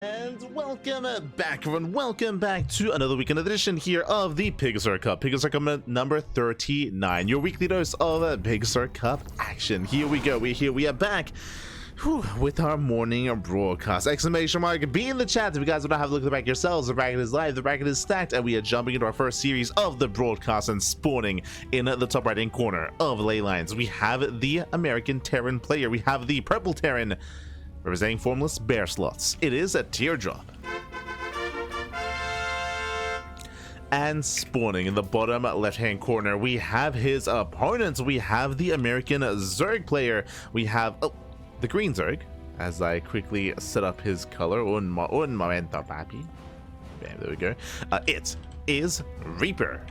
And welcome back, everyone. Welcome back to another weekend edition here of the PiGosaur Cup. PiGosaur Cup number 39, your weekly dose of PiGosaur Cup action. Here we go. We are back with our morning broadcast. Exclamation mark, be in the chat if you guys want to have a look at the bracket yourselves. The bracket is live, the bracket is stacked, and we are jumping into our first series of the broadcast and spawning in the top right hand corner of ley lines. We have the American Terran player. We have the purple Terran representing formless bear slots. It is a TEarDroP. And spawning in the bottom left-hand corner, we have his opponents. We have the American Zerg player. We have the green Zerg, as I quickly set up his color. Un momento, papi. Bam, there we go. It is Reaper.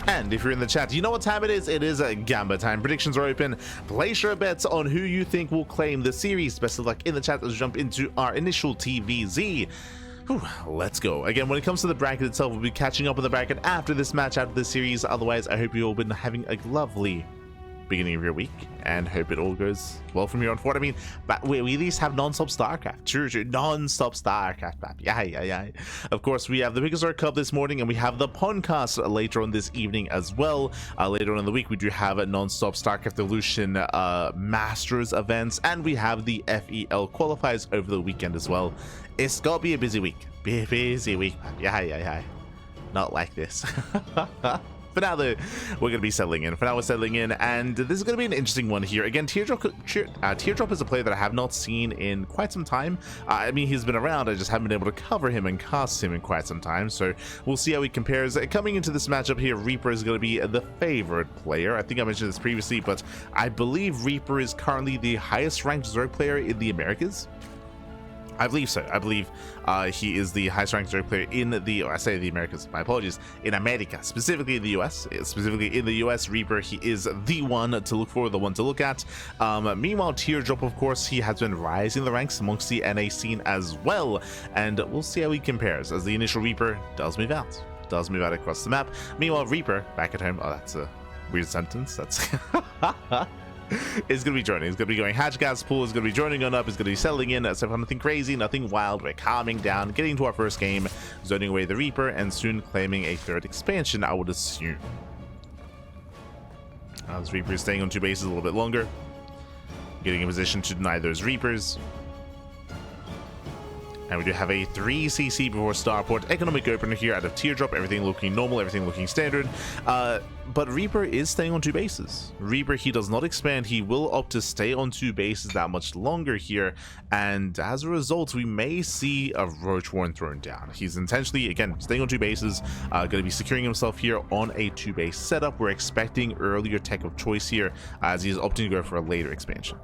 And if you're in the chat, you know what time it is. It is Gamba time. Predictions are open. Place your bets on who you think will claim the series. Best of luck in the chat as we jump into our initial TVZ. Whew, let's go. Again, when it comes to the bracket itself, we'll be catching up on the bracket after this match, after this series. Otherwise, I hope you've all been having a lovely beginning of your week and hope it all goes well from here on forward. I mean, but we at least have non-stop StarCraft. True, non-stop StarCraft, baby. Yeah. Of course, we have the PiGosaur Cup this morning, and we have the podcast later on this evening as well. Later on in the week, we do have a non-stop StarCraft Evolution Masters events, and we have the FEL qualifiers over the weekend as well. It's got to be a busy week. Busy week, baby. Yeah. Not like this. For now, though, we're going to be settling in. For now, we're settling in, and this is going to be an interesting one here. Again, TEarDroP is a player that I have not seen in quite some time. I mean, he's been around. I just haven't been able to cover him and cast him in quite some time, so we'll see how he compares. Coming into this matchup here, Reaper is going to be the favorite player. I think I mentioned this previously, but I believe Reaper is currently the highest ranked Zerg player in the Americas. I believe so. I believe he is the highest ranked Zerg player in the Americas. My apologies. In America, specifically in the US. Specifically in the US, Reaper, he is the one to look for, the one to look at. Meanwhile, TEarDroP, of course, he has been rising the ranks amongst the NA scene as well. And we'll see how he compares as the initial Reaper does move out. Does move out across the map. Meanwhile, Reaper, back at home. Oh, that's a weird sentence. That's... is going to be joining. It's going to be going hatch gas pool. It's going to be joining on up. It's going to be settling in. So nothing crazy, nothing wild. We're calming down, getting into our first game, zoning away the Reaper, and soon claiming a third expansion, I would assume. This Reaper is staying on two bases a little bit longer, getting in position to deny those Reapers. And we do have a 3 CC before starport. Economic opener here out of TEarDroP. Everything looking normal, everything looking standard. But Reaper is staying on two bases. Reaper, he does not expand. He will opt to stay on two bases that much longer here. And as a result, we may see a Roach Warren thrown down. He's intentionally, again, staying on two bases. Going to be securing himself here on a two-base setup. We're expecting earlier tech of choice here as he's opting to go for a later expansion.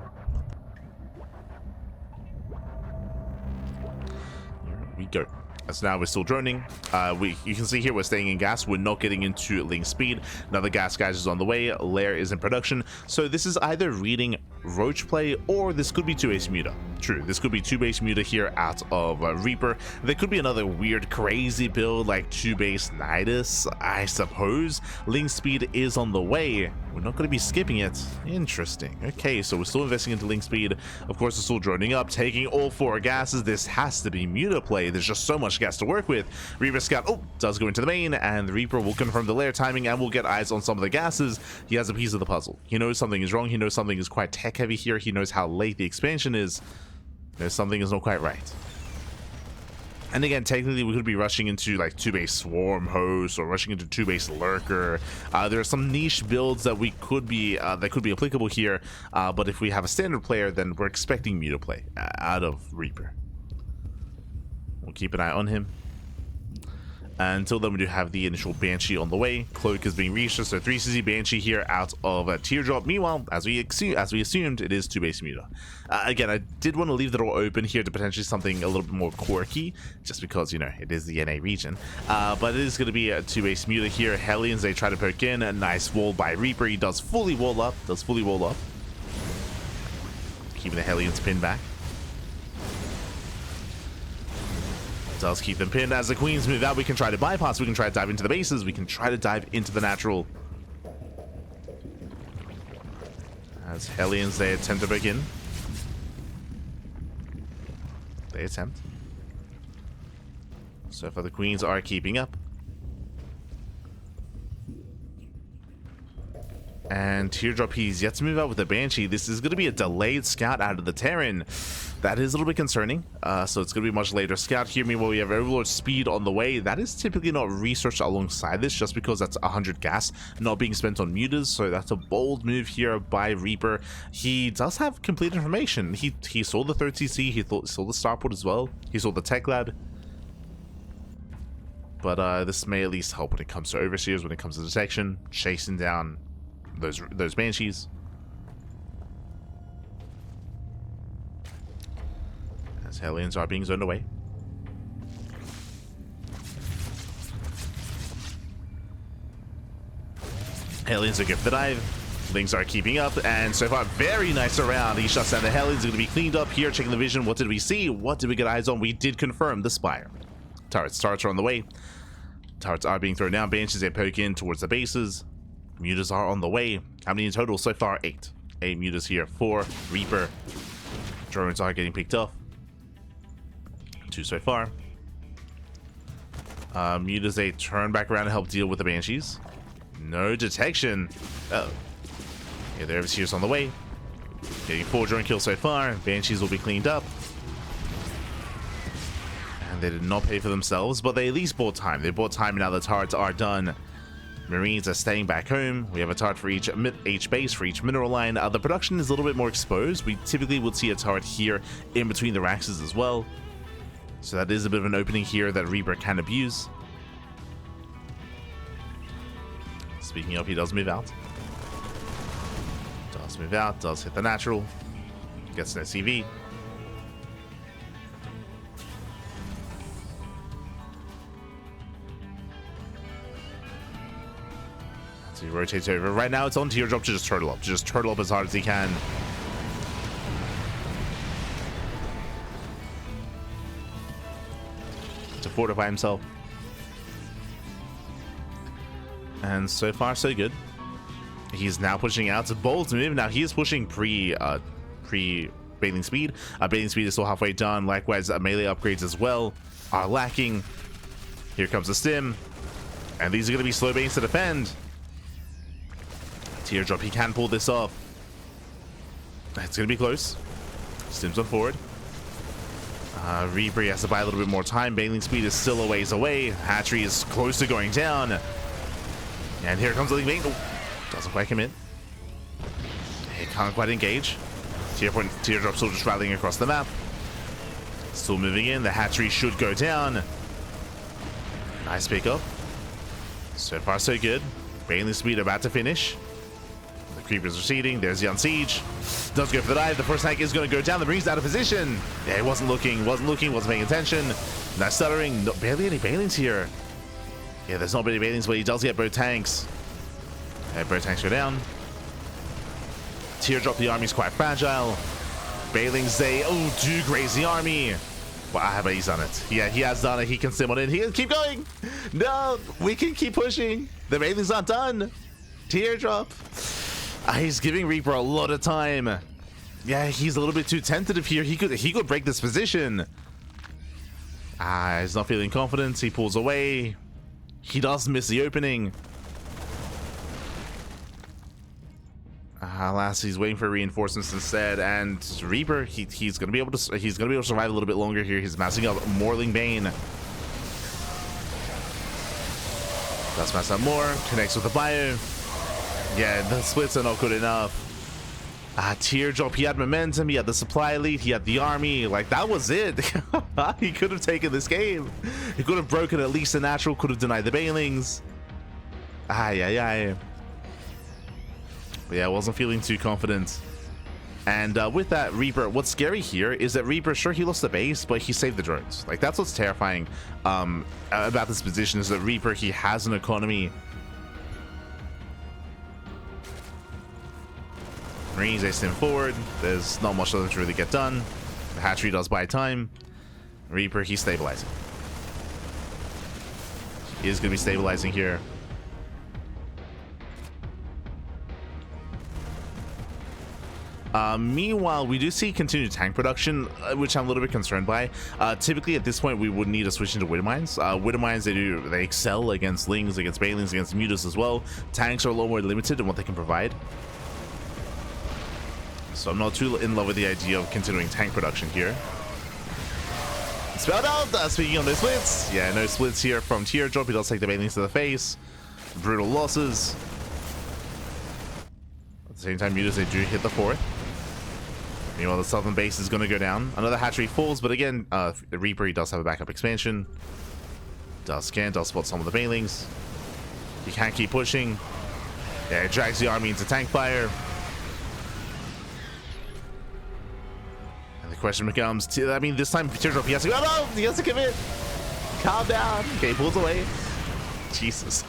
We go. So now we're still droning. You can see here we're staying in gas. We're not getting into link speed. Another gas guys is on the way. Lair is in production. So this is either reading Roach play or this could be two-base Muta. True, this could be two-base Muta here out of Reaper. There could be another weird crazy build like two-base Nidus, I suppose. Link speed is on the way. We're not going to be skipping it. Interesting. Okay, so we're still investing into link speed. Of course, we're still droning up, taking all four gases. This has to be Muta play. There's just so much gas to work with. Reaper Scout, does go into the main, and the Reaper will confirm the lair timing and will get eyes on some of the gases. He has a piece of the puzzle. He knows something is wrong. He knows something is quite tech heavy here. He knows how late the expansion is. There's something is not quite right. And again, technically, we could be rushing into like two-base Swarm Host or rushing into two-base Lurker. There are some niche builds that we could be that could be applicable here. But if we have a standard player, then we're expecting Muta play out of Reaper. We'll keep an eye on him. Until then, we do have the initial Banshee on the way. Cloak is being reached, so 3CZ Banshee here out of TEarDroP. Meanwhile, as we assumed, it is two-base Muta. Again, I did want to leave the door open here to potentially something a little bit more quirky, just because, you know, it is the NA region. But it is going to be a two-base Muta here. Hellions, they try to poke in. A nice wall by Reaper. He does fully wall up. Keeping the Hellions pinned back. Does keep them pinned. As the queens move out, we can try to bypass, we can try to dive into the bases, we can try to dive into the natural. As Hellions, they attempt to break in. They attempt. So far the queens are keeping up. And TEarDroP, he's yet to move out with the Banshee. This is going to be a delayed scout out of the Terran. That is a little bit concerning. So it's going to be a much later scout here. Meanwhile, we have Overlord Speed on the way. That is typically not researched alongside this, just because that's 100 gas not being spent on mutas. So that's a bold move here by Reaper. He does have complete information. He saw the 3rd CC. He saw the starport as well. He saw the tech lab. But this may at least help when it comes to Overseers, when it comes to detection, chasing down those Banshees. As Hellions are being zoned away. Hellions are good for the dive. Lings are keeping up, and so far, very nice around. He shuts down the Hellions. Going to be cleaned up here. Checking the vision. What did we see? What did we get eyes on? We did confirm the Spire. Turrets are on the way. Turrets are being thrown down. Banshees they poke in towards the bases. Mutas are on the way. How many in total so far? 8. 8 mutas here. 4 Reaper. Drones are getting picked off. 2 so far. Mutas they turn back around to help deal with the Banshees. No detection. Oh. Yeah, the Overseers on the way. Getting 4 drone kills so far. Banshees will be cleaned up. And they did not pay for themselves, but they at least bought time. They bought time, and now the turrets are done. Marines are staying back home. We have a turret for each base, for each mineral line. The production is a little bit more exposed. We typically would see a turret here in between the racks as well. So that is a bit of an opening here that Reaper can abuse. Speaking of, he does move out. Does hit the natural. Gets an SCV. So he rotates over. Right now it's on TEarDroP to just turtle up. Just turtle up as hard as he can. To fortify himself. And so far so good. He's now pushing out to bold move. Now he is pushing pre bathing speed. Bathing speed is still halfway done. Likewise, melee upgrades as well are lacking. Here comes the stim. And these are going to be slow baits to defend. TEarDroP, he can pull this off. It's going to be close. Stims on forward. Reaper has to buy a little bit more time. Bailing speed is still a ways away. Hatchery is close to going down. And here comes the Link. Oh, doesn't quite commit. He can't quite engage. TEarDroP still just rallying across the map. Still moving in. The hatchery should go down. Nice pickup. So far, so good. Bailing speed about to finish. The creepers receding. There's the Unsiege. Does go for the dive. The first tank is going to go down. The Marine's out of position. Yeah, he wasn't looking, wasn't paying attention. Not stuttering. No, barely any bailings here. Yeah, there's not many bailings, but he does get both tanks. Yeah, both tanks go down. TEarDroP, the army's quite fragile. Bailings, they do graze the army. Wow, but he's done it. Yeah, he has done it. He can sim on it. He can keep going. No, we can keep pushing. The bailing's not done. TEarDroP. He's giving Reaper a lot of time. Yeah, he's a little bit too tentative here. He could break this position. He's not feeling confident. He pulls away. He does miss the opening. Alas, he's waiting for reinforcements instead, and Reaper, he's gonna be able to survive a little bit longer here. He's massing up Morling Bane. Does mass up more, connects with the bio. Yeah, the splits are not good enough. TEarDroP, he had momentum, he had the supply lead, he had the army. Like, that was it. He could have taken this game. He could have broken at least the natural, could have denied the bailings. Yeah, I wasn't feeling too confident. And with that, Reaper, what's scary here is that Reaper, sure, he lost the base, but he saved the drones. Like, that's what's terrifying about this position, is that Reaper, he has an economy. Marines, they stim forward. There's not much other to really get done. The hatchery does buy time. Reaper, he's stabilizing. He is going to be stabilizing here. Meanwhile, we do see continued tank production, which I'm a little bit concerned by. Typically, at this point, we would need to switch into Widowmines. Widowmines, they excel against Lings, against Banelings, against Mutas as well. Tanks are a little more limited in what they can provide. So I'm not too in love with the idea of continuing tank production here. Spelled out! Speaking of no splits, yeah, no splits here from TEarDroP. He does take the Banelings to the face. Brutal losses. At the same time, Mutas, they do hit the fourth. Meanwhile, the southern base is going to go down. Another hatchery falls, but again, Reaper, he does have a backup expansion. Does spot some of the Banelings. He can't keep pushing. Yeah, it drags the army into tank fire. And the question becomes, I mean, this time TEarDroP, he has to go, oh, no, he has to commit. Calm down. Okay, pulls away. Jesus.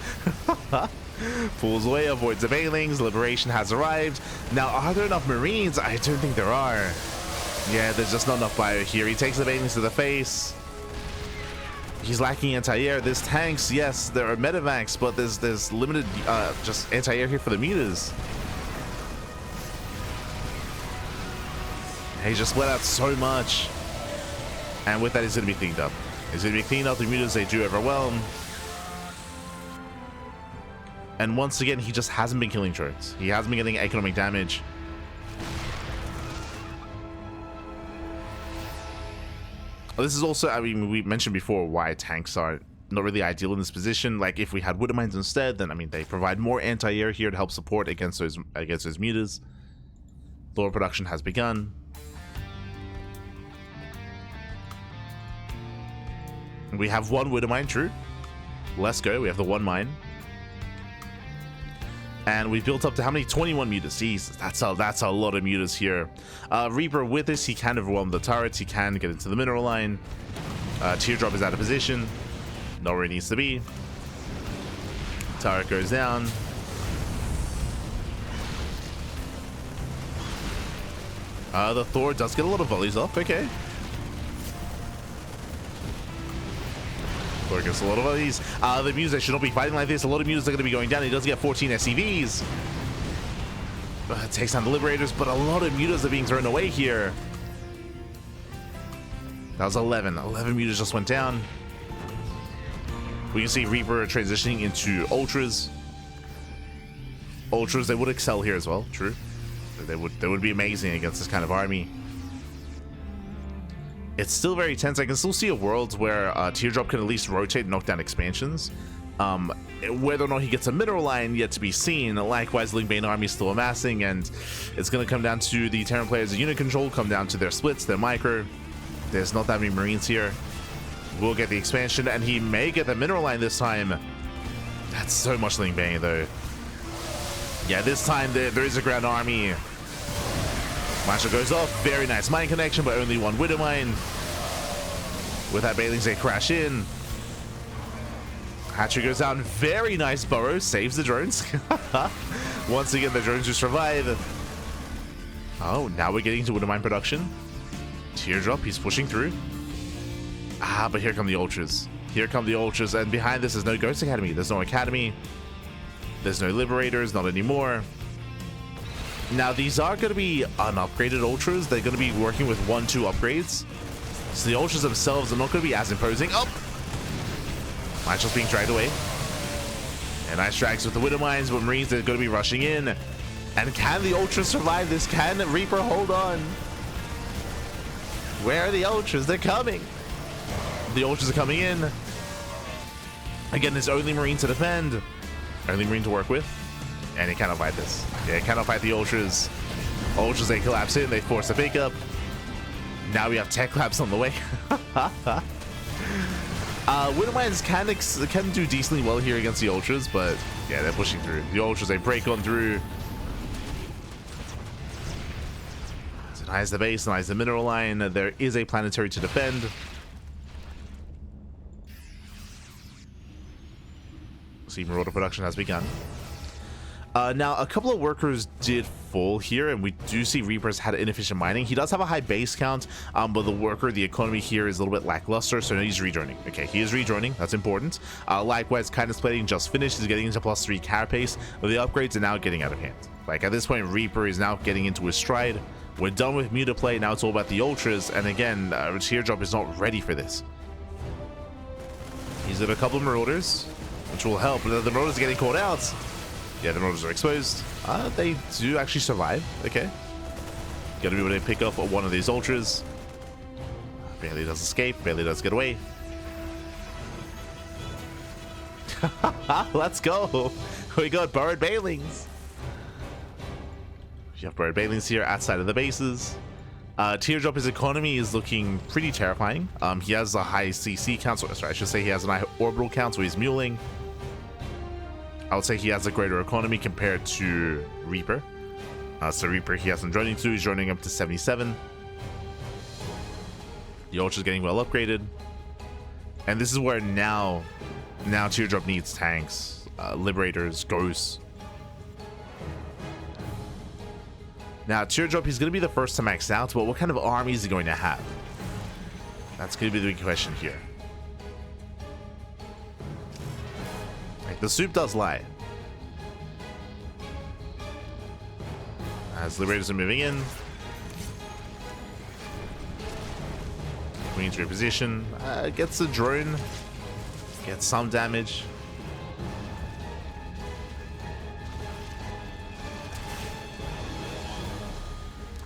Pulls away, avoids the Banelings. Liberation has arrived. Now, are there enough Marines? I don't think there are. Yeah, there's just not enough bio here. He takes the Banelings to the face. He's lacking anti-air. There's tanks, yes, there are medevacs, but there's limited just anti-air here for the Mutas. He just let out so much. And with that, he's going to be cleaned up. He's going to be cleaned up. The Mutas, they do overwhelm. And once again, he just hasn't been killing turrets. He hasn't been getting economic damage. This is also, I mean, we mentioned before why tanks are not really ideal in this position. Like, if we had Widowmines instead, then, I mean, they provide more anti-air here to help support against those Mutas. Lower production has begun. We have one Widowmine, true. Let's go. We have the one mine. And we've built up to how many? 21 Mutas. Jesus, that's a lot of Mutas here. Reaper with this, he can overwhelm the turrets. He can get into the mineral line. TEarDroP is out of position. Not where it needs to be. Turret goes down. The Thor does get a lot of volleys off. Okay. Thor gets a lot of volleys. The Mutas should not be fighting like this. A lot of Mutas are going to be going down. He does get 14 SCVs. Takes down the Liberators, but a lot of Mutas are being thrown away here. That was 11. 11 Mutas just went down. We can see Reaper transitioning into Ultras. Ultras, they would excel here as well. True. They would be amazing against this kind of army. It's still very tense. I can still see a world where TEarDroP can at least rotate and knock down expansions. Whether or not he gets a mineral line, yet to be seen. Likewise, Lingbane army is still amassing, and it's going to come down to the Terran players' unit control, come down to their splits, their micro. There's not that many Marines here. We'll get the expansion, and he may get the mineral line this time. That's so much Lingbane, though. Yeah, this time there is a ground army. Marshall goes off. Very nice mine connection, but only one Widow mine. With that Banelings, they crash in. Hatchery goes down. Very nice burrow. Saves the drones. Once again, the drones do survive. Oh, now we're getting to Widow mine production. TEarDroP, he's pushing through. But here come the Ultras. Here come the Ultras, and behind this is no Ghost Academy. There's no Academy. There's no Liberators, not anymore. Now, these are going to be unupgraded Ultras. They're going to be working with 1-2 upgrades. So the Ultras themselves are not going to be as imposing. Oh! Mine's just being dragged away. And nice drags with the Widow Mines, but Marines are going to be rushing in. And can the Ultras survive this? Can Reaper hold on? Where are the Ultras? They're coming. The Ultras are coming in. Again, there's only Marine to defend. Only Marine to work with. And he cannot fight this. Yeah, he cannot fight the Ultras. Ultras, they collapse in. They force a pickup. Now we have tech collapse on the way. Widow Mines can do decently well here against the Ultras, but yeah, they're pushing through. The Ultras, they break on through. Denies the base, denies the mineral line. There is a planetary to defend. See, Marauder production has begun. Now, a couple of workers did fall here, and we do see Reapers had inefficient mining. He does have a high base count, but the economy here is a little bit lackluster, so he's rejoining. Okay, he is rejoining. That's important. Likewise, Kindness Plating just finished. He's getting into +3 carapace, but the upgrades are now getting out of hand. Like at this point, Reaper is now getting into his stride. We're done with Muta play. Now it's all about the ultras. And again, TEarDroP is not ready for this. He's got a couple of Marauders, which will help. But the Marauders are getting caught out. Yeah, the Marauders are exposed. They do actually survive. Okay. Gotta be able to pick up one of these ultras. Barely does escape. Barely does get away. Let's go. We got Burrowed Bailings. You have Burrowed Bailings here outside of the bases. TEarDroP, his economy is looking pretty terrifying. He has a high CC count, so sorry, I should say he has an high orbital count, so he's muling. I would say he has a greater economy compared to Reaper. So Reaper he hasn't joining to, he's joining up to 77. The Ultra's getting well upgraded. And this is where now TEarDroP needs tanks, Liberators, Ghosts. Now, TEarDroP, he's going to be the first to max out, but what kind of army is he going to have? That's going to be the big question here. Like, the soup does lie. As Liberators are moving in. Queen's reposition. Gets a drone. Gets some damage.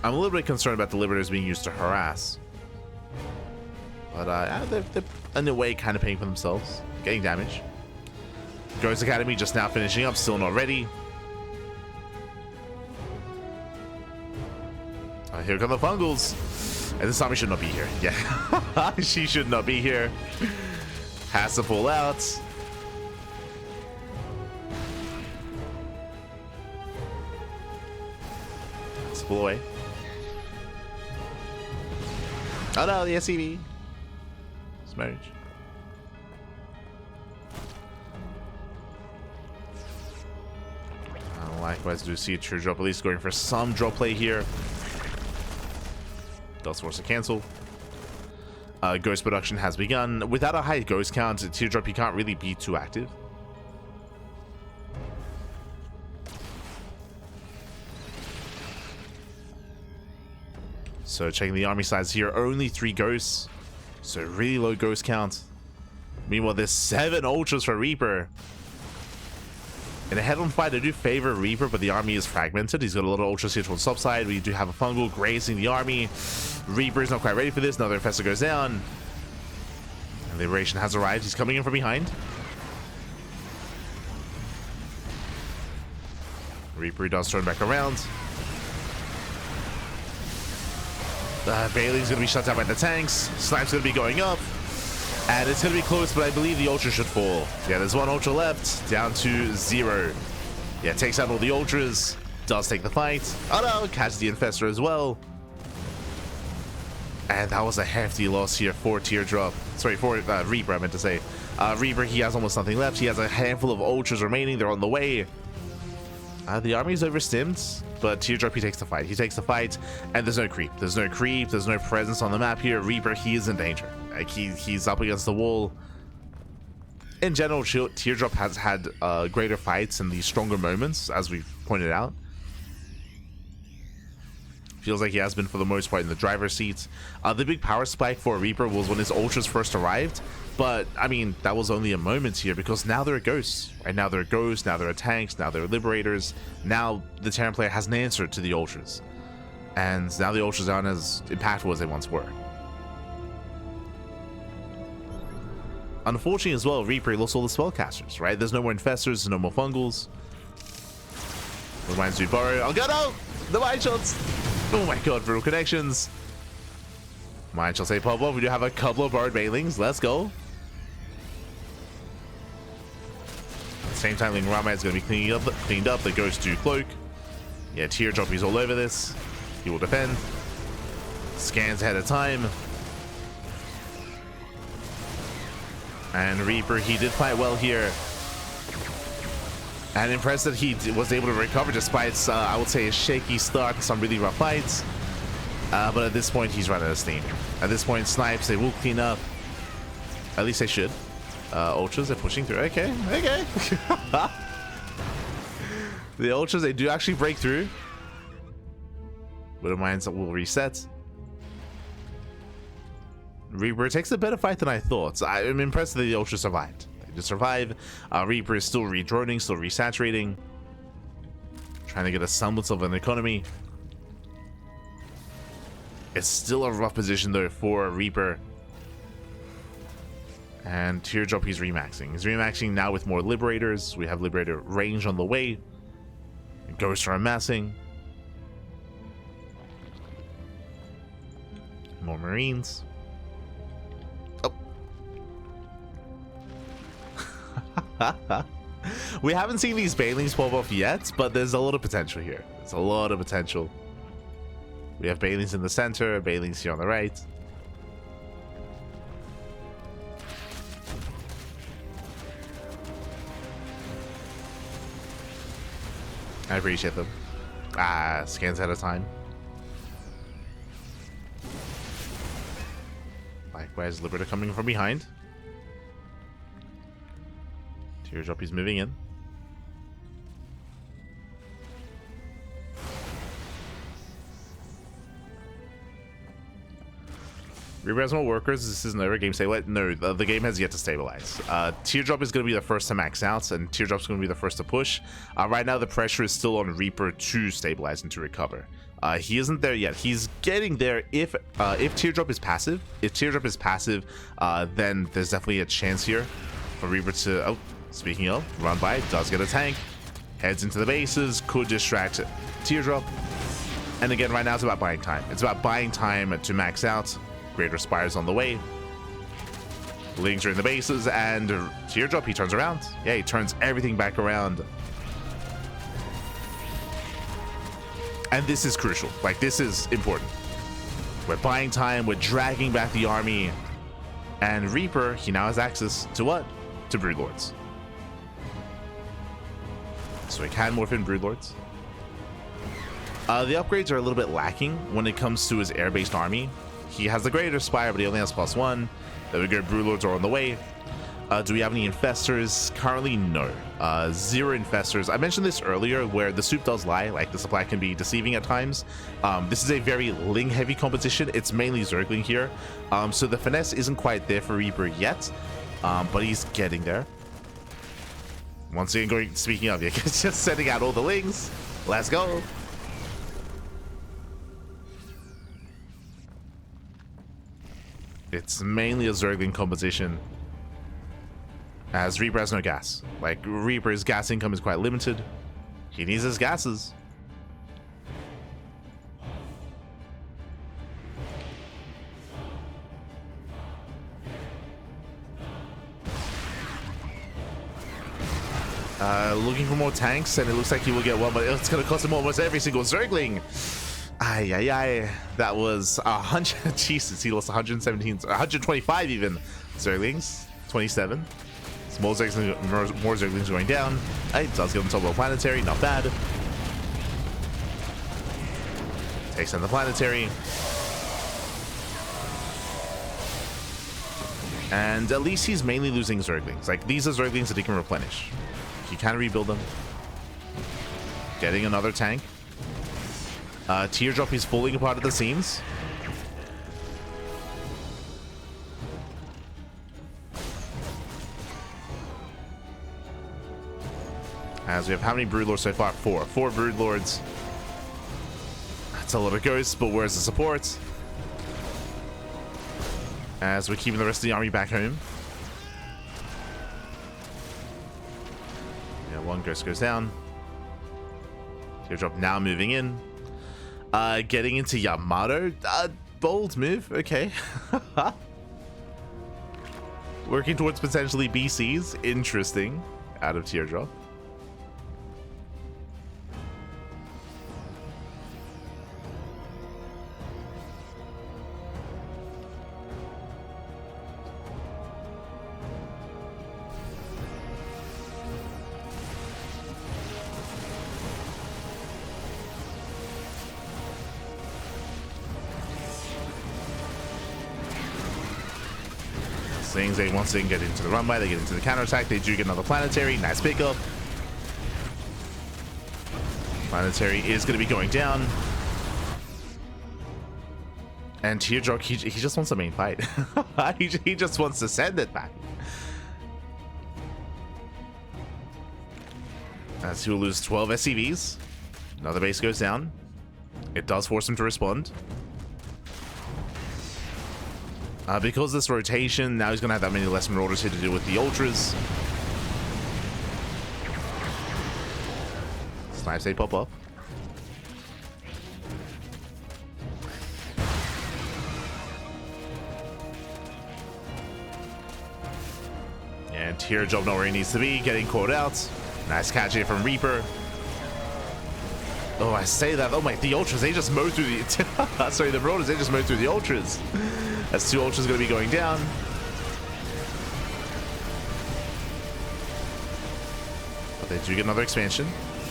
I'm a little bit concerned about the Liberators being used to harass. But they're in a way kind of paying for themselves. Getting damage. Ghost Academy just now finishing up, still not ready. Here come the Fungals. And this army should not be here. Yeah. She should not be here. Has to pull out. Has to pull away. Oh no, the SCV. Smash. Likewise, do see a TEarDroP at least going for some drop play here. Does force a cancel. Ghost production has begun. Without a high ghost count, TEarDroP, he can't really be too active. So checking the army size here, only 3 ghosts. So really low ghost count. Meanwhile, there's 7 ultras for Reaper. In a head-on fight, I do favor Reaper, but the army is fragmented. He's got a lot of ultras here towards the top side. We do have a Fungal grazing the army. Reaper is not quite ready for this. Another Infestor goes down. And Liberation has arrived. He's coming in from behind. Reaper does turn back around. Bailey's going to be shut down by the tanks. Snipe's going to be going up. And it's going to be close, but I believe the Ultra should fall. Yeah, there's 1 Ultra left. Down to 0. Yeah, takes out all the Ultras. Does take the fight. Oh no, catches the Infestor as well. And that was a hefty loss here for TEarDroP. Sorry, for Reaper, I meant to say. Reaper, he has almost nothing left. He has a handful of Ultras remaining. They're on the way. The army's overstimmed, but TEarDroP, he takes the fight. He takes the fight, and there's no creep. There's no creep. There's no presence on the map here. Reaper, he is in danger. Like, he's up against the wall. In general, TEarDroP has had greater fights and these stronger moments, as we've pointed out. Feels like he has been for the most part in the driver's seat. The big power spike for Reaper was when his Ultras first arrived. But, I mean, that was only a moment here because now there are Ghosts. Right now there are Ghosts, now there are Tanks, now there are Liberators. Now the Terran player has an answer to the Ultras. And now the Ultras aren't as impactful as they once were. Unfortunately as well, Reaper lost all the Spellcasters, right? There's no more Infestors, there's no more Fungals. Reminds me of Burrow. Oh god, no! The Mind Shots! Oh my god, brutal connections. Mind Shall say pop up. We do have a couple of Burrowed Bailings. Let's go. At the same time, Ling Rama is going to be cleaned up. That goes to Cloak. Yeah, TEarDroP, he's all over this. He will defend. Scans ahead of time. And Reaper, he did fight well here. And impressed that he was able to recover despite, I would say, a shaky start and some really rough fights. But at this point, he's running out of steam. At this point, Snipes, they will clean up. At least they should. Ultras are pushing through. Okay, okay. The Ultras, they do actually break through. Widow Mines will reset. Reaper takes a better fight than I thought. So I'm impressed that the Ultras survived. They just survive. Reaper is still redroning, still resaturating. Trying to get a semblance of an economy. It's still a rough position though for Reaper. And TEarDroP, he's remaxing. He's remaxing now with more Liberators. We have Liberator range on the way. Ghosts are amassing. More Marines. Oh. We haven't seen these Banelings pop off yet, but there's a lot of potential here. There's a lot of potential. We have Banelings in the center, Banelings here on the right. I appreciate them. Scans at a time. Likewise, Liberator coming from behind. TEarDroP, he's moving in. Reaper has more workers. This is never game stabilized. No, the game has yet to stabilize. TEarDroP is going to be the first to max out, and TEarDroP is going to be the first to push. Right now, the pressure is still on Reaper to stabilize and to recover. He isn't there yet. He's getting there if TEarDroP is passive. If TEarDroP is passive, then there's definitely a chance here for Reaper to... Oh, speaking of, run by, does get a tank. Heads into the bases, could distract TEarDroP. And again, right now it's about buying time. It's about buying time to max out. Greater Spires on the way. Lings are in the bases, and TEarDroP, he turns around. Yeah, he turns everything back around. And this is crucial. Like, this is important. We're buying time, we're dragging back the army. And Reaper, he now has access to what? To Broodlords. So he can morph in Broodlords. The upgrades are a little bit lacking when it comes to his air-based army. He has the Greater Spire, but he only has +1. There we go, Broodlords are on the way. Do we have any Infestors? Currently, no. 0 Infestors. I mentioned this earlier, where the soup does lie, like the supply can be deceiving at times. This is a very Ling-heavy competition. It's mainly Zergling here. So the finesse isn't quite there for Reaper yet, but he's getting there. Once again, speaking of, yeah, just sending out all the Lings. Let's go. It's mainly a Zergling composition, as Reaper has no gas. Like, Reaper's gas income is quite limited. He needs his gases. Looking for more tanks, and it looks like he will get one, but it's going to cost him almost every single Zergling. That was 100. Jesus, he lost 117, 125 even Zerglings. 27. More Zerglings going down. It does get on top of a planetary, not bad. Takes on the planetary. And at least he's mainly losing Zerglings. Like, these are Zerglings that he can replenish. He can rebuild them. Getting another tank. TEarDroP, he's falling apart at the seams. As we have how many Broodlords so far? 4. 4 Broodlords. That's a lot of ghosts, but where's the support? As we're keeping the rest of the army back home. Yeah, one ghost goes down. TEarDroP now moving in. Getting into Yamato. Bold move. Okay. Working towards potentially BCs. Interesting. Out of TEarDroP. Things they once again get into the run by, they get into the counterattack, they do get another planetary, nice pickup. Planetary is going to be going down. And TEarDroP, he just wants a main fight. he just wants to send it back. As he will lose 12 SCVs. Another base goes down. It does force him to respond. Because this rotation, now he's going to have that many less Marauders here to deal with the Ultras. Snipes, they pop up. And TEarDroP not where he needs to be, getting caught out. Nice catch here from Reaper. Oh, I say that. Oh my, the Ultras, they just mowed through the... Sorry, the Marauders, they just mowed through the Ultras. That's 2 Ultras going to be going down. But they do get another expansion.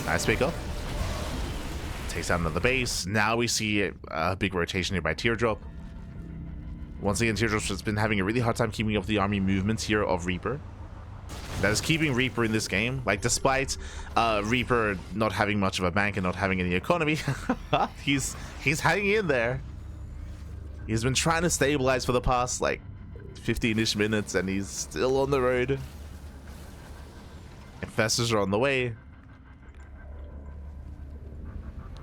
Nice pickup. Takes out another base. Now we see a big rotation here by TEarDroP. Once again, TEarDroP has been having a really hard time keeping up the army movements here of Reaper. That is keeping Reaper in this game. Like, despite Reaper not having much of a bank and not having any economy, he's hanging in there. He's been trying to stabilize for the past, like, 15-ish minutes, and he's still on the road. Infestors are on the way.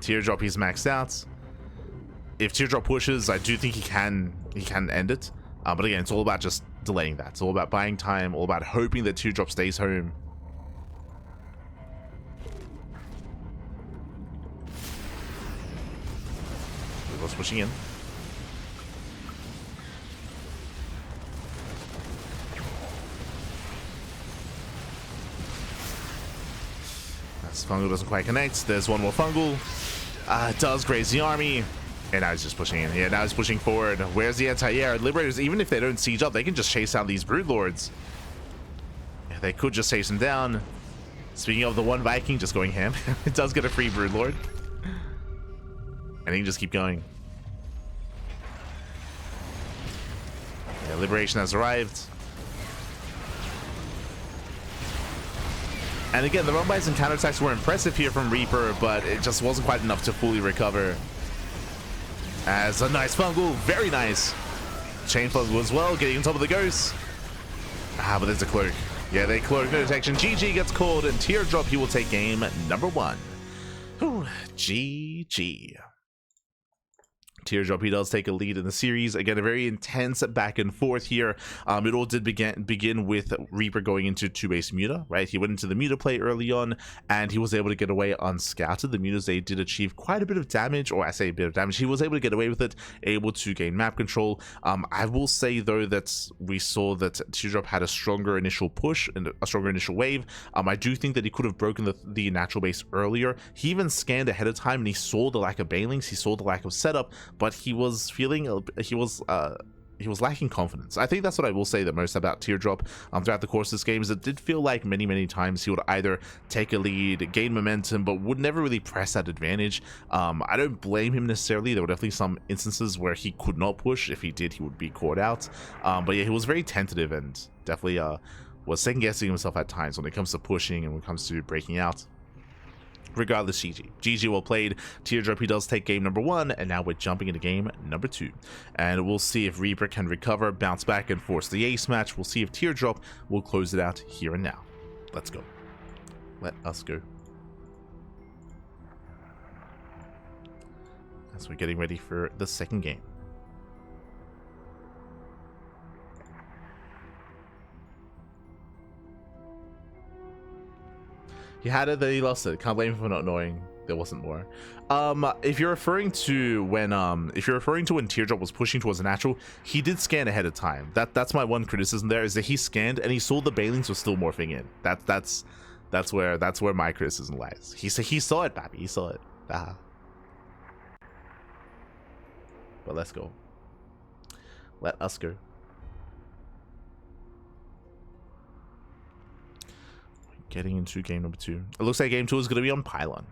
TEarDroP, he's maxed out. If TEarDroP pushes, I do think he can end it. But again, it's all about just delaying that. It's all about buying time, all about hoping that TEarDroP stays home. What's pushing in? That's Fungal doesn't quite connect. There's one more Fungal. Does graze the army. And now he's just pushing in. Yeah, now he's pushing forward. Where's the anti-air? Liberators, even if they don't siege up, they can just chase down these Broodlords. Yeah, they could just chase them down. Speaking of the one Viking just going ham, it does get a free Broodlord. And he can just keep going. Yeah, Liberation has arrived. And again, the run-bys and counterattacks were impressive here from Reaper, but it just wasn't quite enough to fully recover. As a nice Fungal, very nice. Chain Fungal as well, getting on top of the Ghost. But there's a Cloak. Yeah, they cloak, no detection. GG gets called, and TEarDroP, he will take game number 1. Whew, GG. TEarDroP, he does take a lead in the series. Again, a very intense back and forth here. It all did begin with Reaper going into 2-base Muta, right? He went into the Muta play early on, and he was able to get away unscouted. The Mutas, they did achieve quite a bit of damage, or I say a bit of damage. He was able to get away with it, able to gain map control. I will say, though, that we saw that TEarDroP had a stronger initial push and a stronger initial wave. I do think that he could have broken the natural base earlier. He even scanned ahead of time, and he saw the lack of banelings, he saw the lack of setup, but he was feeling he was lacking confidence. I think that's what I will say the most about TEarDroP throughout the course of this game, is it did feel like many times he would either take a lead, gain momentum, but would never really press that advantage. I don't blame him necessarily. There were definitely some instances where he could not push. If he did, he would be caught out. But yeah, he was very tentative and definitely was second-guessing himself at times when it comes to pushing and when it comes to breaking out. Regardless, GG well played. TEarDroP, he does take game number 1, and now we're jumping into game number 2. And we'll see if Reaper can recover, bounce back, and force the ace match. We'll see if TEarDroP will close it out here and now. Let's go. Let us go. As we're getting ready for the second game. He had it, then he lost it. Can't blame him for not knowing there wasn't more. If you're referring to when TEarDroP was pushing towards a natural, he did scan ahead of time. That's my one criticism there, is that he scanned and he saw the banelings were still morphing in. That's where my criticism lies. He saw it, Pappy. He saw it. But let's go. Let us go. Getting into game number 2. It looks like game 2 is going to be on Pylon.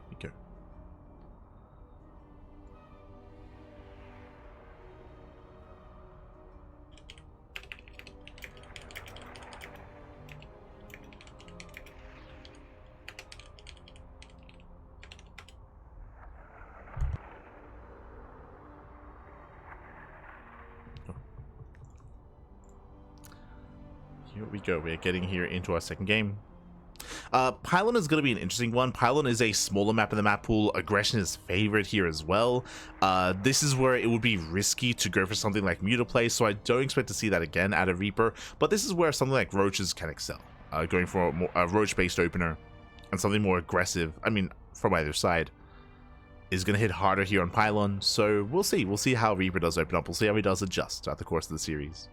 Here we go. here we go. We're getting here into our second game. Pylon is going to be an interesting one. Pylon is a smaller map in the map pool. Aggression is favored here as well. This is where it would be risky to go for something like Mutaplay, so I don't expect to see that again out of Reaper, but this is where something like Roaches can excel. Going for a Roach-based opener and something more aggressive, I mean, from either side, is going to hit harder here on Pylon, so we'll see. We'll see how Reaper does open up. We'll see how he does adjust throughout the course of the series.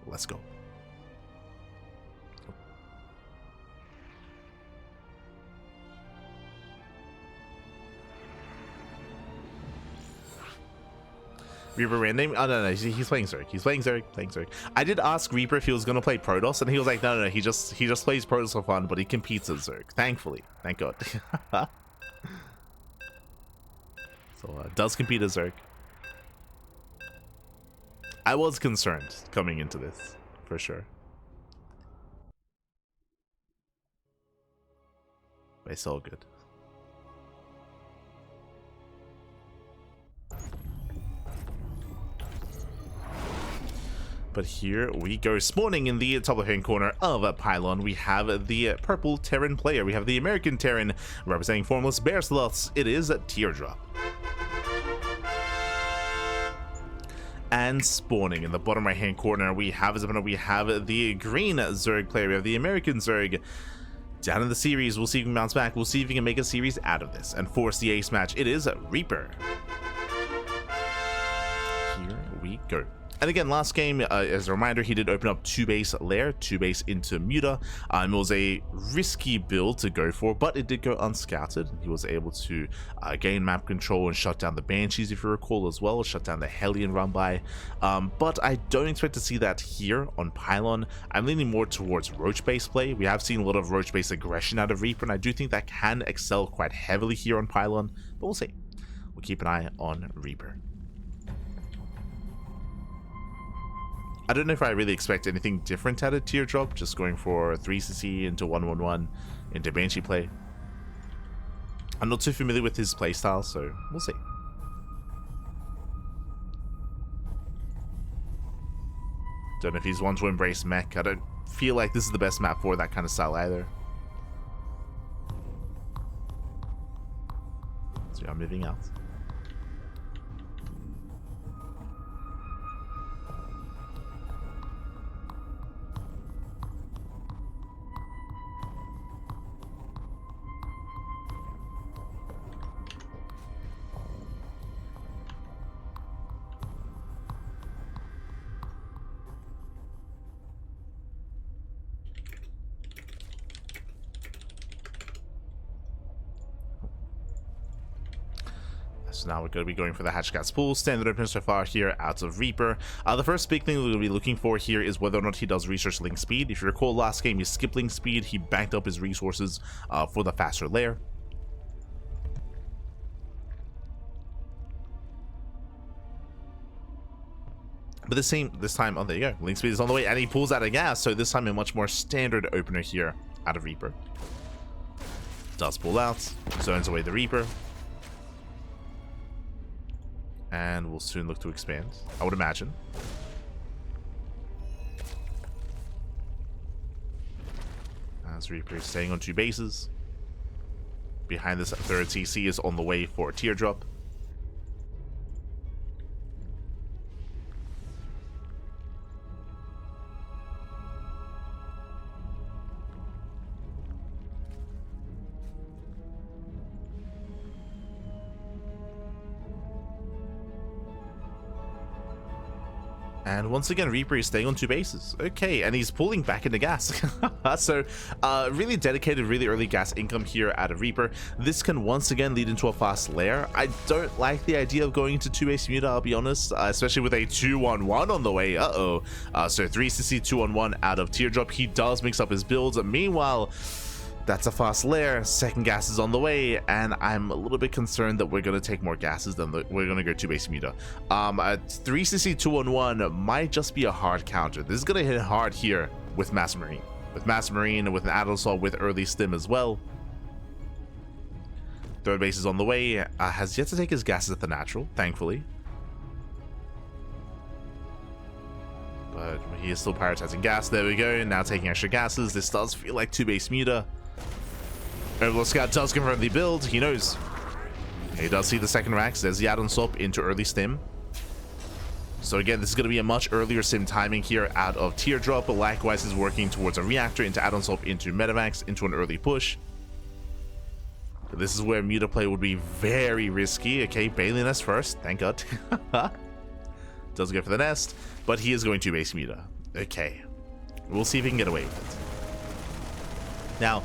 Let's go. Reaper random? Oh, no, he's playing Zerg. He's playing Zerg. I did ask Reaper if he was going to play Protoss, and he was like, no, he just plays Protoss for fun, but he competes as Zerg. Thankfully. Thank God. So, does compete as Zerg. I was concerned coming into this, for sure. But it's all good. But here we go. Spawning in the top left-hand corner of a Pylon, we have the purple Terran player. We have the American Terran representing Formless Bear Sloths. It is TEarDroP. And spawning in the bottom right-hand corner, we have the green Zerg player. We have the American Zerg. Down in the series, we'll see if he can bounce back. We'll see if he can make a series out of this and force the ace match. It is Reaper. Here we go. And again, last game, as a reminder, he did open up 2-base lair, 2-base into Muta. It was a risky build to go for, but it did go unscouted. He was able to gain map control and shut down the Banshees, if you recall, as well, shut down the Hellion run by. But I don't expect to see that here on Pylon. I'm leaning more towards Roach-based play. We have seen a lot of Roach-based aggression out of Reaper, and I do think that can excel quite heavily here on Pylon, but we'll see. We'll keep an eye on Reaper. I don't know if I really expect anything different out of TEarDroP, just going for 3cc into 111 into Banshee play. I'm not too familiar with his playstyle, so we'll see. Don't know if he's one to embrace mech. I don't feel like this is the best map for that kind of style either. So I'm moving out. So now we're going to be going for the Hatchcat's Pool. Standard opener so far here out of Reaper. The first big thing we're going to be looking for here is whether or not he does research link speed. If you recall, last game he skipped link speed. He banked up his resources for the faster layer. But this time, oh, there you go. Link speed is on the way, and he pulls out a gas. So this time a much more standard opener here out of Reaper. Does pull out, zones away the Reaper. And we'll soon look to expand, I would imagine. As Reaper is staying on 2 bases. Behind this third CC is on the way for TEarDroP. And once again, Reaper is staying on 2 bases. Okay, and he's pulling back into gas. So, really dedicated, really early gas income here out of Reaper. This can once again lead into a fast lair. I don't like the idea of going into 2-base Muta, I'll be honest, especially with a 2-1-1 on the way. So 3cc 2-1-1 out of TEarDroP. He does mix up his builds. Meanwhile, that's a fast lair. Second gas is on the way, and I'm a little bit concerned that we're going to take more gases than we're going to go 2-base Muta. 3cc 2-1-1 might just be a hard counter. This is going to hit hard here with Mass Marine. With Mass Marine and with an Adelsol with early stim as well. Third base is on the way. Has yet to take his gases at the natural, thankfully. but he is still prioritizing gas. There we go. Now taking extra gases. This does feel like 2-base meter. Overlord Scout does confirm the build. He knows. He does see the second racks. There's the add-on swap into early stim. So again, this is going to be a much earlier sim timing here out of TEarDroP, but likewise is working towards a reactor into add-on swap into Metavacs into an early push. This is where meter play would be very risky. Okay, Bailey Nest first. Thank God. Does go for the nest, but he is going to base meter. Okay, we'll see if he can get away with it. Now,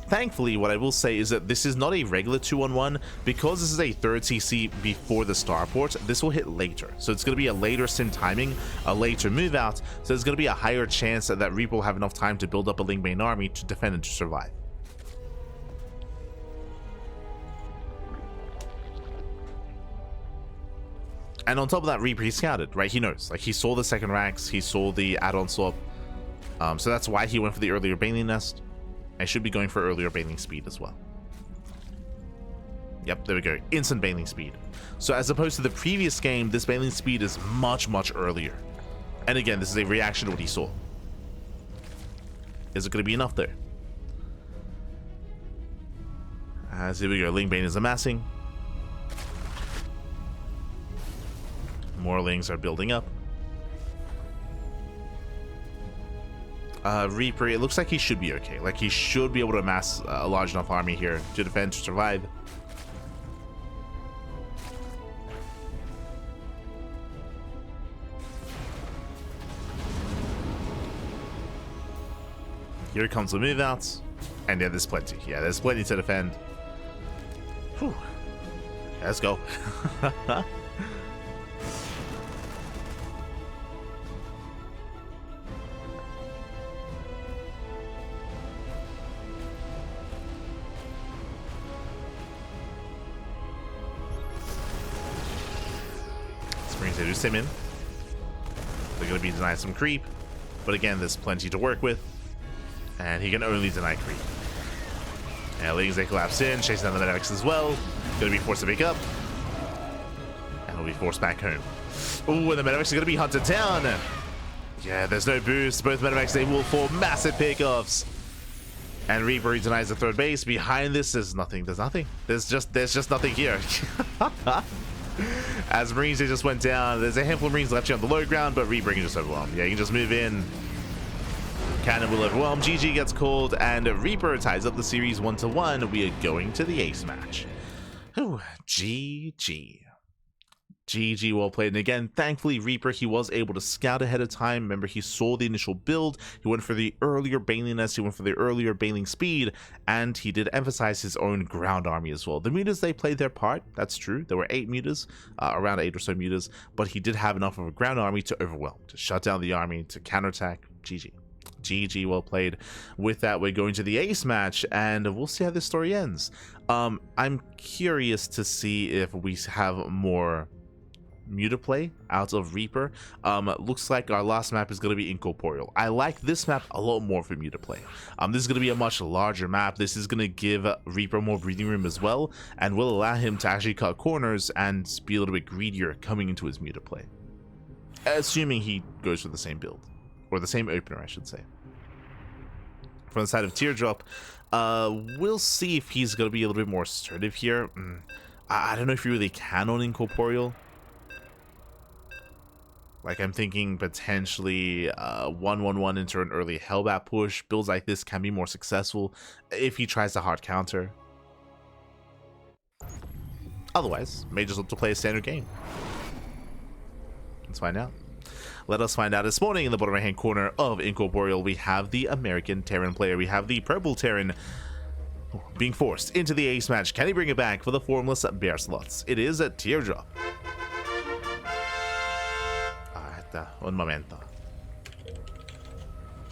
thankfully, what I will say is that this is not a regular 2-on-1. Because this is a third CC before the starport, this will hit later. So it's going to be a later sim timing, a later move out. So there's going to be a higher chance that Reaper will have enough time to build up a Ling Bane army to defend and to survive. And on top of that, Reaper, he scouted, right? He knows. Like, he saw the second racks, he saw the add-on swap. So that's why he went for the earlier Bailey Nest. I should be going for earlier Bailing speed as well. Yep, there we go. Instant Bailing speed. So as opposed to the previous game, this Bailing speed is much, much earlier. And again, this is a reaction to what he saw. Is it going to be enough there? As here we go. Ling Bane is amassing. More Lings are building up. Reaper, it looks like he should be okay. Like, he should be able to amass a large enough army here to defend, to survive. Here comes the move outs. And yeah, there's plenty. Yeah, there's plenty to defend. Whew. Let's go. They do sim in. They're going to be denied some creep, but again, there's plenty to work with, and he can only deny creep. And Lings, they collapse in, chasing down the medics as well. Going to be forced to pick up, and he'll be forced back home. Ooh, and the medics are going to be hunted down. Yeah, there's no boost. Both medics, they will fall massive pickoffs. And Reaper, he denies the third base. Behind this, there's nothing. There's nothing. There's just nothing here. As Marines, they just went down. There's a handful of Marines left here on the low ground, but Reaper can just overwhelm. Yeah, you can just move in. Cannon will overwhelm. GG gets called, and Reaper ties up the series 1-1. We are going to the ace match. Ooh, GG. GG, well played. And again, thankfully, Reaper, he was able to scout ahead of time. Remember, he saw the initial build. He went for the earlier bailiness. He went for the earlier bailing speed. And he did emphasize his own ground army as well. The mutas, they played their part. That's true. There were 8 mutas, around 8 or so mutas. But he did have enough of a ground army to overwhelm, to shut down the army, to counterattack. GG. GG, well played. With that, we're going to the ace match, and we'll see how this story ends. I'm curious to see if we have more mutaplay out of Reaper. Looks like our last map is going to be Incorporeal. I like this map a lot more for mutaplay. This is going to be a much larger map. This is going to give Reaper more breathing room as well, and will allow him to actually cut corners and be a little bit greedier coming into his mutaplay. Assuming he goes for the same build, or the same opener, I should say. From the side of TEarDroP, we'll see if he's going to be a little bit more assertive here. I don't know if you really can on Incorporeal. Like, I'm thinking potentially 1-1-1 into an early Hellbat push. Builds like this can be more successful if he tries to hard counter. Otherwise, may just look to play a standard game. Let's find out. Let us find out. This morning in the bottom right hand corner of Incorporeal, we have the American Terran player. We have the purple Terran being forced into the ace match. Can he bring it back for the formless bear slots? It is a TEarDroP. Un momento.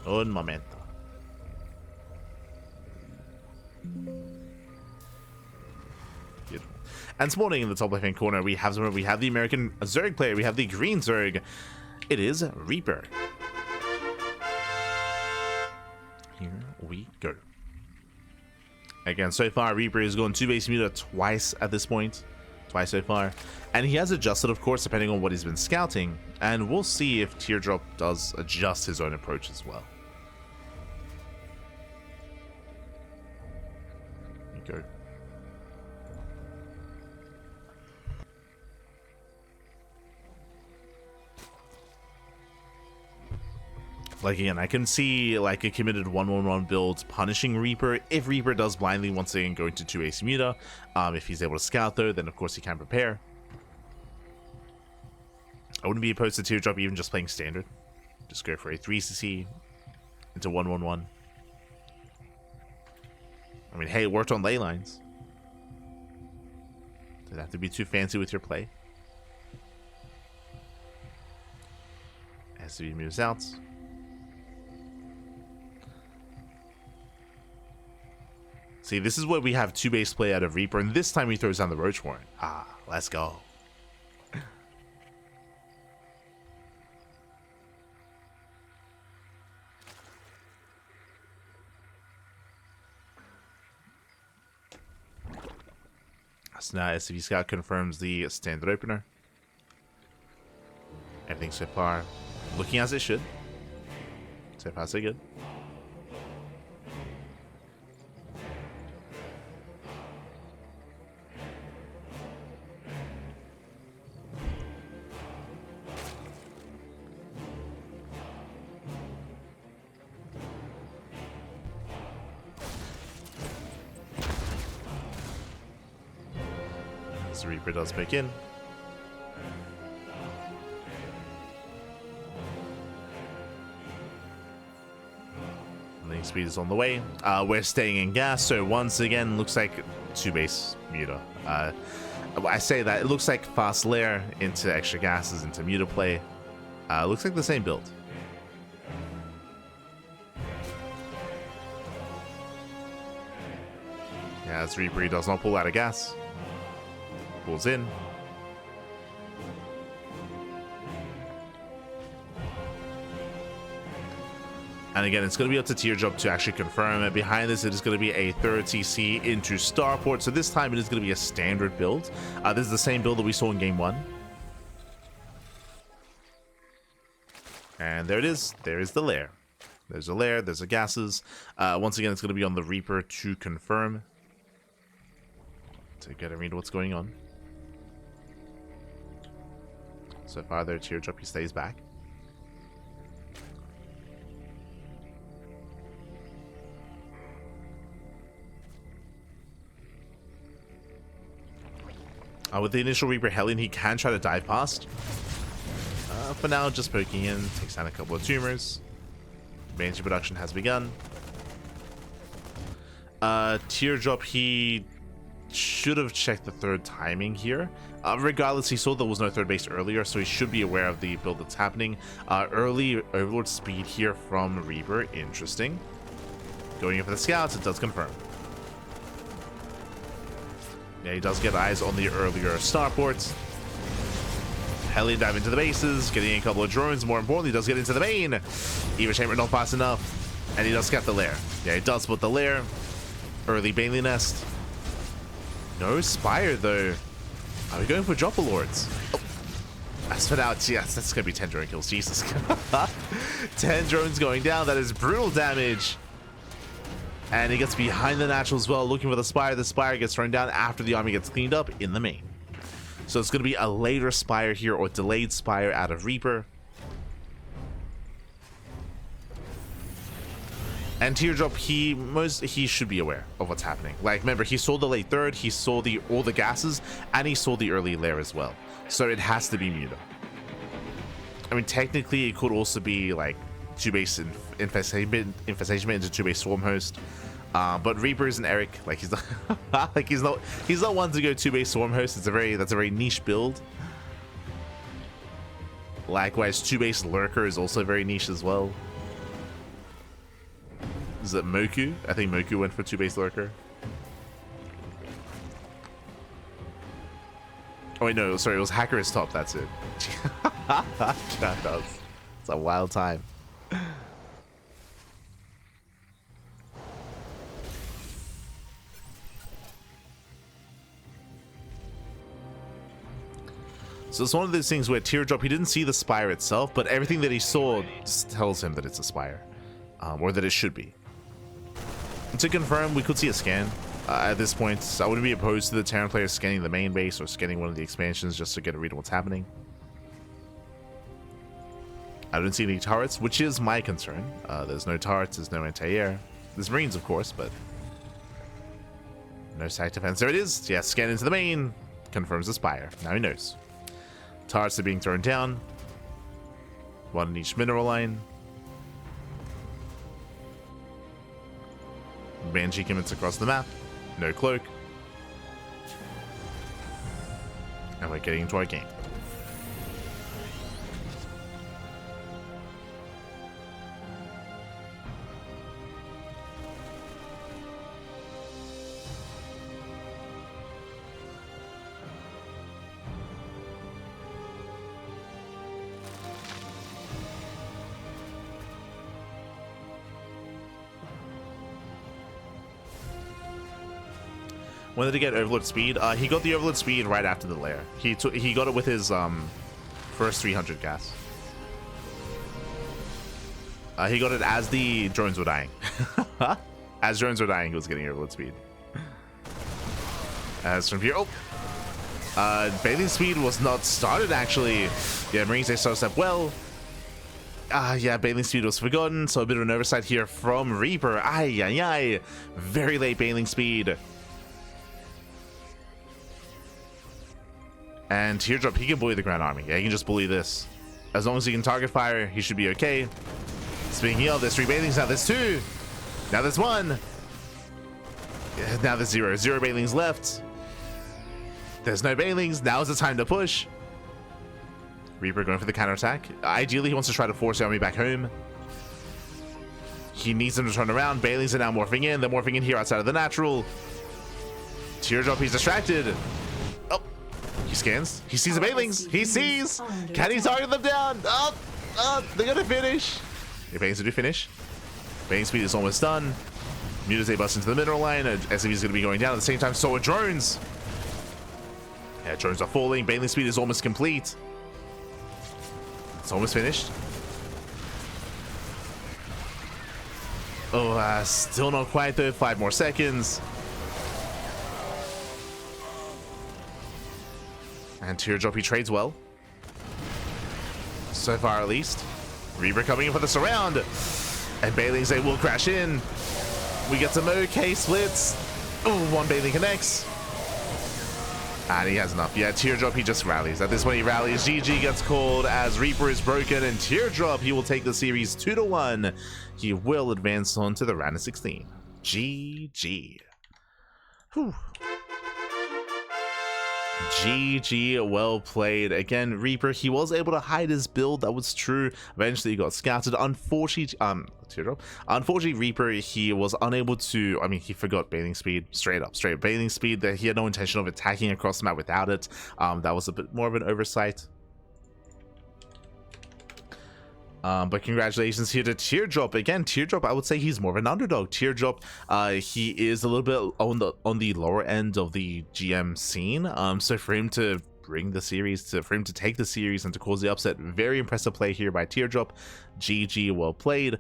Un momento. Beautiful. And this morning in the top left hand corner, we have the American Zerg player. We have the green Zerg. It is Reaper. Here we go. Again, so far Reaper has gone 2 base muta twice at this point. twice so far. And he has adjusted, of course, depending on what he's been scouting. And we'll see if TEarDroP does adjust his own approach as well. There you go. Like, again, I can see, like, a committed 1-1-1 build punishing Reaper. If Reaper does blindly, once again, go into 2-ace Muta. If he's able to scout, though, then, of course, he can prepare. I wouldn't be opposed to TEarDroP even just playing standard. Just go for a 3CC into 1-1-1. I mean, hey, it worked on ley lines. Didn't have to be too fancy with your play. SvT moves out. See, this is where we have 2-base play out of Reaper, and this time he throws down the Roach Warren. Ah, let's go. So now SvT Scout confirms the standard opener. Everything so far looking as it should. So far so good. The Reaper does break in. Lane speed is on the way. We're staying in gas, so once again looks like 2-base Muta. I say that it looks like fast lair into extra gases into Muta play. Looks like the same build. Yeah, as Reaper does not pull out of gas. Pulls in. And again, it's going to be up to TEarDroP to actually confirm it. Behind this, it is going to be a third TC into Starport. So this time, it is going to be a standard build. This is the same build that we saw in Game 1. And there it is. There is the lair. There's a lair. There's the gases. Once again, it's going to be on the Reaper to confirm. To get a read what's going on. So far, there, TEarDroP, he stays back. With the initial Reaper Hellion, he can try to dive past. For now, just poking in, takes down a couple of tumors. Managing production has begun. TEarDroP, he should have checked the third timing here. Regardless, he saw there was no third base earlier, so he should be aware of the build that's happening. Early Overlord speed here from Reaper, interesting. Going in for the scouts, it does confirm. Yeah, he does get eyes on the earlier starports. Hellion dive into the bases, getting a couple of drones. More importantly, he does get into the main. Eva Chamber not fast enough, and he does get the lair. Yeah, he does put the lair. Early Bailey Nest. No Spire, though. Are we going for Dropper Lords? Oh. As for now, yes, that's going to be 10 drone kills. Jesus. 10 drones going down. That is brutal damage. And he gets behind the natural as well, looking for the Spire. The Spire gets thrown down after the army gets cleaned up in the main. So it's going to be a later Spire here, or delayed Spire out of Reaper. And TEarDroP, he should be aware of what's happening. Like, remember, he saw the late third, he saw all the gases, and he saw the early lair as well. So it has to be Muta. I mean, technically, it could also be like 2-base infestation into 2-base Swarm Host. But Reaper isn't Eric. Like, he's not like he's not one to go 2-base Swarm Host. That's a very niche build. Likewise, 2-base Lurker is also very niche as well. Is it Moku? I think Moku went for 2-base Lurker. Oh wait, no, sorry, it was Hacker's top, that's it. It's a wild time. So it's one of those things where TEarDroP, he didn't see the spire itself, but everything that he saw tells him that it's a spire, or that it should be. And to confirm, we could see a scan. At this point, I wouldn't be opposed to the Terran players scanning the main base or scanning one of the expansions just to get a read on what's happening. I don't see any turrets, which is my concern. There's no turrets, there's no anti-air. There's marines, of course, but no site defense. There it is. Yeah, scan into the main. Confirms the spire. Now he knows. Turrets are being thrown down. One in each mineral line. Banshee commits across the map. No cloak. And we're getting into our game. When did he get Overload speed? He got the Overload speed right after the lair. He got it with his first 300 gas. He got it as the drones were dying. As drones were dying, he was getting Overload speed. As from here, bathing speed was not started actually. Yeah, Marines, they started step well. Yeah, bathing speed was forgotten, so a bit of an oversight here from Reaper. Ay. Very late bathing speed. And TEarDroP, he can bully the Grand Army. Yeah, he can just bully this. As long as he can target fire, he should be okay. Speaking of, there's 3 bathings, now there's 2. Now there's 1. Yeah, now there's 0. 0 bathings left. There's no bathings. Now's the time to push. Reaper going for the counterattack. Ideally, he wants to try to force the army back home. He needs them to turn around. Bailings are now morphing in. They're morphing in here outside of the natural. TEarDroP, he's distracted. Oh, he scans. He sees the Bailings. He sees. Can he target them down? Oh, they're going to finish. Your Bailings do finish. Bailing speed is almost done. Mutazay busts into the mineral line. SCV is going to be going down at the same time. So are drones. Yeah, drones are falling. Bailing speed is almost complete. It's almost finished. Oh, still not quite though. 5 more seconds. And TEarDroP, he trades well. So far, at least. Reaper coming in for the surround. And Bailings, they will crash in. We get some okay splits. Oh, 1 Bailing connects. And he has enough. Yeah, TEarDroP, he just rallies. At this point, he rallies. GG gets called as Reaper is broken. And TEarDroP, he will take the series 2-1. He will advance on to the round of 16. GG. Whew. GG, well played. Again, Reaper, he was able to hide his build. That was true. Eventually, he got scouted. Unfortunately, TEarDroP. Unfortunately, Reaper, he was unable to. I mean, he forgot Bailing speed. Straight up Bailing speed. That he had no intention of attacking across the map without it. That was a bit more of an oversight. But congratulations here to TEarDroP. Again, TEarDroP, I would say he's more of an underdog. TEarDroP, he is a little bit on the lower end of the GM scene. So for him to bring the series, for him to take the series and to cause the upset, very impressive play here by TEarDroP. GG, well played.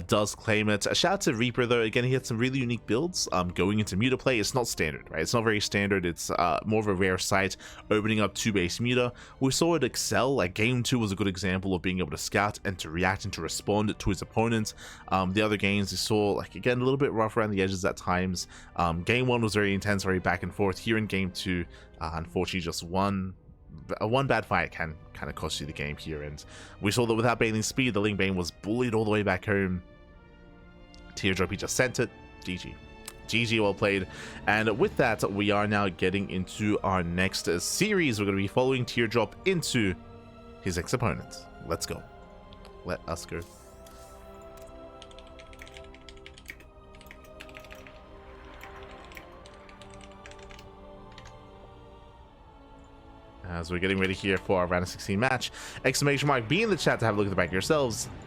Does claim it. A shout out to Reaper though. Again, he had some really unique builds. Going into Muta play, it's not standard, right? It's not very standard. It's more of a rare sight, opening up 2 base Muta. We saw it excel. Like game 2 was a good example of being able to scout and to react and to respond to his opponents. The other games we saw, like again, a little bit rough around the edges at times. Game 1 was very intense, very back and forth. Here in game 2, unfortunately, just one bad fight can kind of cost you the game here, and we saw that without Bailing speed, the Ling Bane was bullied all the way back home. TEarDroP, he just sent it. GG, well played. And with that, we are now getting into our next series. We're going to be following TEarDroP into his ex-opponent. Let's go. Let us go. As we're getting ready here for our round of 16 match. Exclamation mark, be in the chat to have a look at the back yourselves.